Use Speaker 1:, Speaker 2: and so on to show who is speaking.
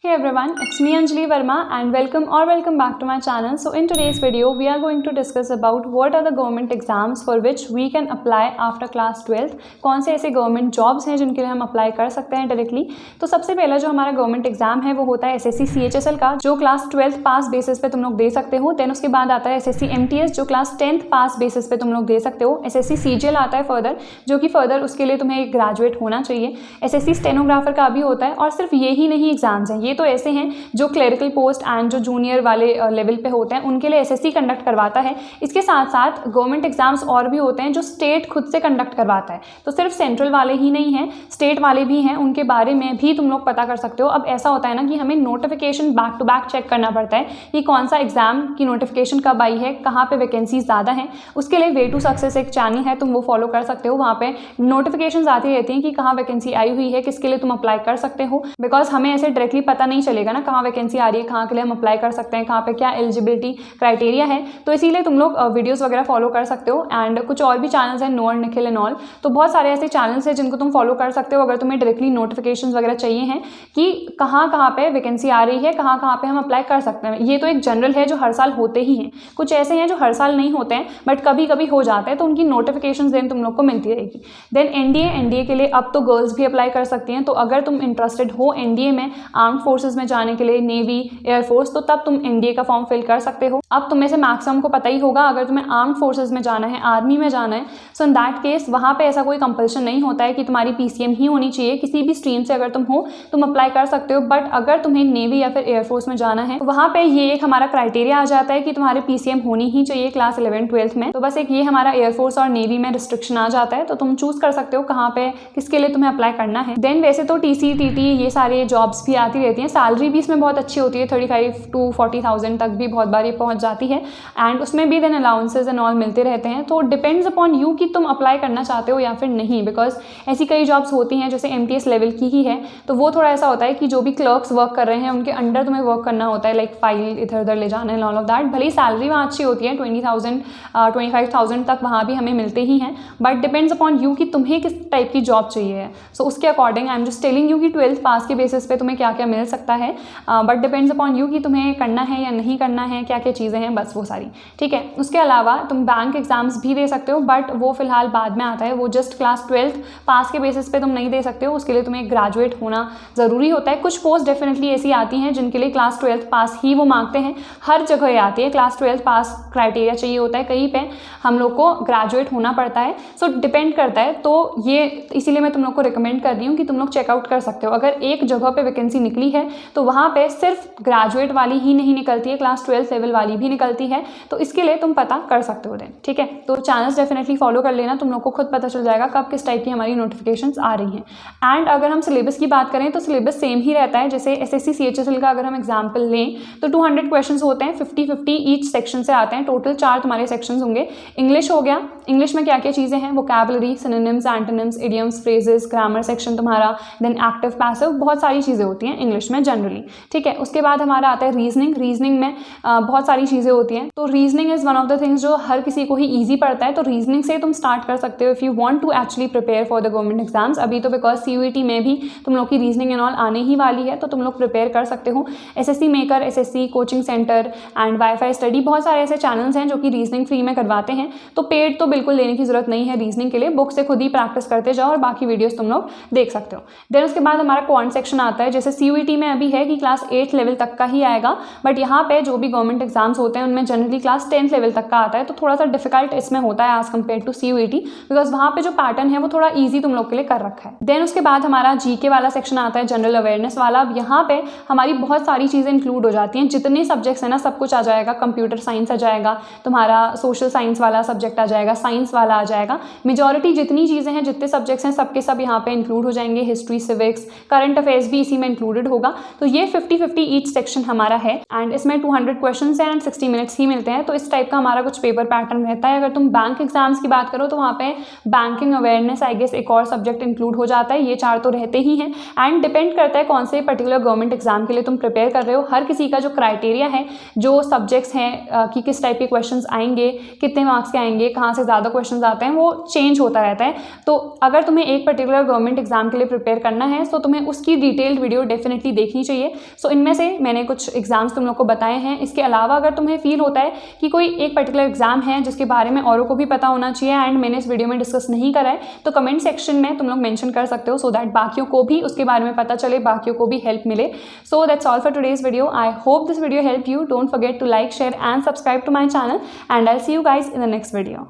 Speaker 1: Hey everyone, it's me Anjali Verma and welcome back to my channel. So in today's video, we are going to discuss about what are the government exams for which we can apply after class 12th. कौन से ऐसे government jobs हैं जिनके लिए हम apply कर सकते हैं डायरेक्टली। तो सबसे पहला जो हमारा गवर्नमेंट एग्जाम है वो होता है SSC CHSL का, जो क्लास 12th पास बेसिस पे तुम लोग दे सकते हो। देन उसके बाद आता है SSC MTS, जो क्लास 10th पास बेसिस पे तुम लोग दे सकते हो। SSC CGL आता है फर्दर, जो कि फर्दर उसके लिए तुम्हें ग्रेजुएट होना चाहिए। SSC स्टेनोग्राफर का भी होता है। और सिर्फ ये ही नहीं एग्जाम्स हैं, ये तो ऐसे हैं जो क्लरिकल पोस्ट एंड जो जूनियर वाले लेवल पे होते हैं उनके लिए SSC कंडक्ट करवाता है। इसके साथ साथ गवर्नमेंट एग्जाम्स और भी होते हैं जो स्टेट खुद से कंडक्ट करवाता है। तो सिर्फ सेंट्रल वाले ही नहीं हैं, स्टेट वाले भी हैं, उनके बारे में भी तुम लोग पता कर सकते हो। अब ऐसा होता है ना कि हमें notification back to back check करना पड़ता है कि कौन सा एग्जाम की नोटिफिकेशन कब आई है, कहाँ पे वैकेंसी ज़्यादा है। उसके लिए वे टू सक्सेस एक चैनल है, तुम वो फॉलो कर सकते हो। वहाँ पे नोटिफिकेशन आती रहती हैं कि कहाँ वैकेंसी आई हुई है, किसके लिए तुम अप्लाई कर सकते हो। बिकॉज हमें ऐसे डायरेक्टली पता नहीं चलेगा ना कहाँ वैकेंसी आ रही है, कहाँ के लिए हम अप्लाई कर सकते हैं, कहाँ पे क्या एलिजिबिलिटी क्राइटेरिया है। तो इसीलिए तुम लोग वीडियोस वगैरह फॉलो कर सकते हो। एंड कुछ और भी चैनल्स हैं, नोर निखिल एंड ऑल, तो बहुत सारे ऐसे चैनल्स हैं जिनको तुम फॉलो कर सकते हो अगर तुम्हें डायरेक्टली नोटिफिकेशन वगैरह चाहिए हैं कि कहाँ कहाँ पे वैकेंसी आ रही है, कहाँ कहाँ पे हम अप्लाई कर सकते हैं। ये तो एक जनरल है जो हर साल होते ही हैं। कुछ ऐसे हैं जो हर साल नहीं होते हैं बट कभी कभी हो जाते हैं, तो उनकी नोटिफिकेशन देन तुम लोग को मिलती रहेगी। देन एनडीए के लिए अब तो गर्ल्स भी अप्लाई कर सकती हैं। तो अगर तुम इंटरेस्टेड हो एनडीए में, आर्म्ड फोर्सेज में जाने के लिए, नेवी, एयरफोर्स, तो तब तुम एनडीए का फॉर्म फिल कर सकते हो। अब तुम में से मैक्सिमम को पता ही होगा अगर तुम्हें आर्म्ड फोर्सेज में जाना है, आर्मी में जाना है, सो इन दैट केस वहाँ पे ऐसा कोई कंपल्शन नहीं होता है कि तुम्हारी PCM ही होनी चाहिए। किसी भी स्ट्रीम से अगर तुम हो तुम अप्लाई कर सकते हो। बट अगर तुम्हें नेवी या फिर एयरफोर्स में जाना है तो वहाँ पे ये एक हमारा क्राइटेरिया आ जाता है कि तुम्हारे PCM होनी ही चाहिए क्लास 11-12th में। तो बस एक ये हमारा एयरफोर्स और नेवी में रिस्ट्रिक्शन आ जाता है। तो तुम चूज कर सकते हो कहाँ पे किसके लिए तुम्हें अप्लाई करना है। देन वैसे तो TC TT ये सारे जॉब्स भी आती रहती हैं। सैलरी भी इसमें बहुत अच्छी होती है, 35 to 40,000 तक भी बहुत बार ये पहुंच जाती है। एंड उसमें भी देन अलाउंसेस एंड ऑल मिलते रहते हैं। तो डिपेंड्स अपॉन यू कि तुम अप्लाई करना चाहते हो या फिर नहीं। बिकॉज ऐसी कई जॉब्स होती हैं जैसे MTS लेवल की ही है, तो वो थोड़ा ऐसा होता है कि जो भी क्लर्क्स वर्क कर रहे हैं उनके अंडर तुम्हें वर्क करना होता है, लाइक फाइल इधर उधर ले जाना है, ऑल ऑफ दैट। भले ही सैलरी वहाँ अच्छी होती है, 20,000 25,000 तक वहाँ भी हमें मिलते ही हैं। बट डिपेंड्स अपॉन यू कि तुम्हें किस टाइप की जॉब चाहिए है। सो उसके according I am just telling you कि 12th पास के बेसिस पे तुम्हें क्या क्या मिल सकता है। बट डिपेंड्स अपॉन यू कि तुम्हें करना है या नहीं करना है, क्या क्या चीज़ें हैं, बस वो सारी। ठीक है। उसके अलावा तुम बैंक एग्जाम्स भी दे सकते हो, बट वो फिलहाल बाद में आता है। वो जस्ट क्लास 12th पास के बेसिस पे तुम नहीं दे सकते हो, उसके लिए तुम्हें ग्रेजुएट होना ज़रूरी होता है। कुछ पोस्ट डेफिनेटली ऐसी आती हैं जिनके लिए क्लास 12th पास ही वो मांगते हैं। हर जगह ये आती है, क्लास 12th पास क्राइटेरिया चाहिए होता है, कहीं पे हम लोग को ग्रेजुएट होना पड़ता है। सो डिपेंड करता है। तो ये इसीलिए मैं तुम लोग को रिकमेंड कर रही हूँ कि तुम लोग चेकआउट कर सकते हो। अगर एक जगह पे वैकेंसी निकली है तो वहाँ पे सिर्फ ग्रेजुएट वाली ही नहीं निकलती है, क्लास 12th लेवल वाली भी निकलती है। तो इसके लिए तुम पता कर सकते हो देन। ठीक है। तो चैनल्स डेफिनेटली फॉलो कर लेना, तुम लोग को खुद पता चल जाएगा कब किस टाइप की हमारी नोटिफिकेशंस आ रही हैं। एंड अगर हम सिलेबस की बात करें तो सिलेबस सेम ही रहता है। जैसे SSC CHSL का अगर हम एग्जाम्पल लें तो 200 क्वेश्चन होते हैं, 50-50 ईच सेक्शन से आते हैं। टोटल 4 तुम्हारे सेक्शन होंगे। इंग्लिश हो गया, इंग्लिश में क्या क्या चीज़ें हैं, vocabulary, synonyms, antonyms, idioms, phrases, grammar section तुम्हारा, देन एक्टिव पैसिव, बहुत सारी चीज़ें होती हैं इंग्लिश में जनरली। ठीक है। उसके बाद हमारा आता है रीजनिंग में बहुत सारी चीज़ें होती हैं। तो reasoning is one of the things जो हर किसी को ही ईजी पड़ता है। तो रीजनिंग से तुम स्टार्ट कर सकते हो if you want to actually prepare for the government exams. अभी तो बिकॉज CUET में भी तुम लोग की रीजनिंग एंड ऑल आने ही वाली है, तो तुम लोग प्रिपेयर कर सकते हो। SSC maker, SSC coaching centre and wifi study, बहुत सारे ऐसे चैनल्स हैं जो कि रीजनिंग फ्री में करवाते हैं। तो पेड तो बिल्कुल लेने की जरूरत नहीं है रीजनिंग के लिए, बुक से खुद ही प्रैक्टिस करते जाओ और बाकी वीडियोस तुम लोग देख सकते हो। देन उसके बाद हमारा क्वांट सेक्शन आता है। जैसे CUET में अभी है कि क्लास 8 लेवल तक का ही आएगा, बट यहाँ पे जो भी गवर्नमेंट एग्जाम्स होते हैं उनमें जनरली क्लास 10th लेवल तक का आता है। तो थोड़ा सा डिफिकल्ट इसमें होता है as compare to CUET, because वहाँ पे जो पैटर्न है वो थोड़ा ईजी तुम लोग के लिए कर रखा है। देन उसके बाद हमारा GK वाला सेक्शन आता है, जनरल अवेयरनेस वाला। अब यहाँ पे हमारी बहुत सारी चीज़ें इंक्लूड हो जाती हैं, जितने सब्जेक्ट्स हैं ना सब कुछ आ जाएगा। कंप्यूटर साइंस आ जाएगा, तुम्हारा सोशल साइंस वाला सब्जेक्ट आ जाएगा, साइंस वाला आ जाएगा। मेजॉरिटी जितनी चीज़ें हैं, जितने सब्जेक्ट्स हैं, सबके सब यहाँ पे इंक्लूड हो जाएंगे। हिस्ट्री, सिविक्स, करंट अफेयर्स भी इसी में इंक्लूडेड होगा। तो ये 50-50 ईच सेक्शन हमारा है। एंड इसमें 200 क्वेश्चन हैं एंड 60 मिनट्स ही मिलते हैं। तो इस टाइप का हमारा कुछ पेपर पैटर्न रहता है। अगर तुम बैंक एग्जाम्स की बात करो तो वहाँ पे बैंकिंग अवेयरनेस आई गेस एक और सब्जेक्ट इंक्लूड हो जाता है। ये 4 तो रहते ही हैं। एंड डिपेंड करता है कौन से पर्टिकुलर गवर्नमेंट एग्जाम के लिए तुम प्रिपेयर कर रहे हो। हर किसी का जो क्राइटेरिया है, जो सब्जेक्ट्स हैं कि किस टाइप के क्वेश्चन आएंगे, कितने मार्क्स के आएंगे, कहाँ से ज़्यादा क्वेश्चन आते हैं, वो चेंज होता रहता है। तो अगर तुम्हें एक पर्टिकुलर गवर्नमेंट एग्जाम के लिए प्रिपेयर करना है तो तुम्हें उसकी डिटेल्ड वीडियो डेफिनेटली डेफिनेटली देखनी चाहिए। सो इनमें से मैंने कुछ एग्जाम्स तुम लोग को बताए हैं। इसके अलावा अगर तुम्हें फील होता है कि कोई एक पर्टिकुलर एग्जाम है जिसके बारे में औरों को भी पता होना चाहिए एंड मैंने इस वीडियो में डिस्कस नहीं करा है, तो कमेंट सेक्शन में तुम लोग मेंशन कर सकते हो सो दैट बाकियों को भी उसके बारे में पता चले, बाकियों को भी हेल्प मिले। So that's all for today's video. I hope this video help you. Don't forget to like, share and subscribe to my channel and I will see you guys in the next video.